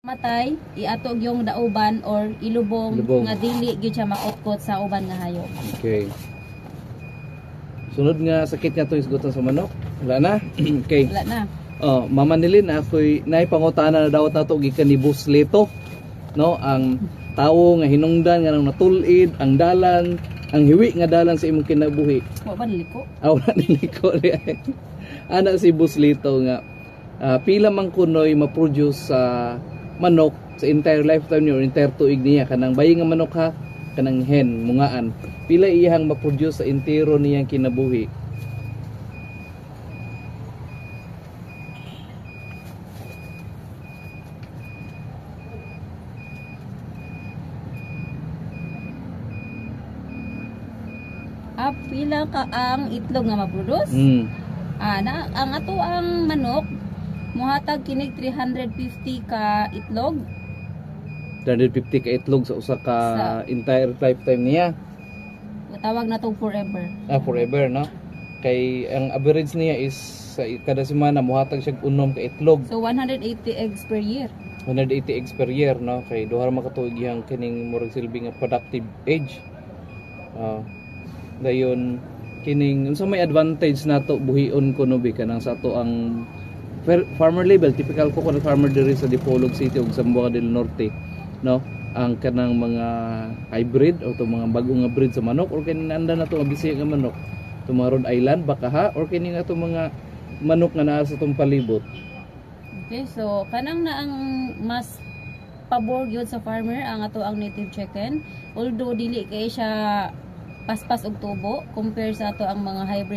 matay iatog yung dauban or ilubong nga dili gyud siya makutkot sa uban nga hayop. Okay. Sunod nga sakit nga to isgutan sa manok. Wala na. Okay. Wala na. Oh, Mama Nilin, ako'y naipangutana na daw nato gikan ni Buslito, no? Ang tawo nga hinungdan nga nang natulid ang dalan, ang hiwi nga dalan sa imong kinabuhi. Wa ba niliko? Wala niliko. Ana si Buslito nga pila man kunoy ma-produce sa manok sa entire lifetime niya or entire tuig niya kanang bayi nga manok ha, kanang hen mungaan, pila iyang ma-produce sa entero niyang kinabuhi? Pila ka ang itlog nga ma-produce? Ang ato ang manok muhatag kinig 350 ka itlog. 350 ka itlog sa usa ka entire lifetime niya. Tawag na to forever. Forever, no? Kay ang average niya is sa kada semana muhatag siya unom ka itlog. So 180 eggs per year. 180 eggs per year, no? Kay duha ra makatuig yang kining murag silbi nga productive age. Dayon kining unsa may advantage nato buhion kuno bi kanang sa ato ang farmer level, typical ko na farmer diri sa Dipolog City ug Zamboanga del Norte, no? Ang kanang mga hybrid o mga bagong nga breed sa manok or kini anda na to bisig nga manok to mga Rhode Island baka or kini nga to mga manok nga naa sa tong palibot. Okay, so kanang na ang mas pabor gyud sa farmer ang ato ang native chicken, although dili kay siya paspas og tubo compare sa ato ang mga hybrid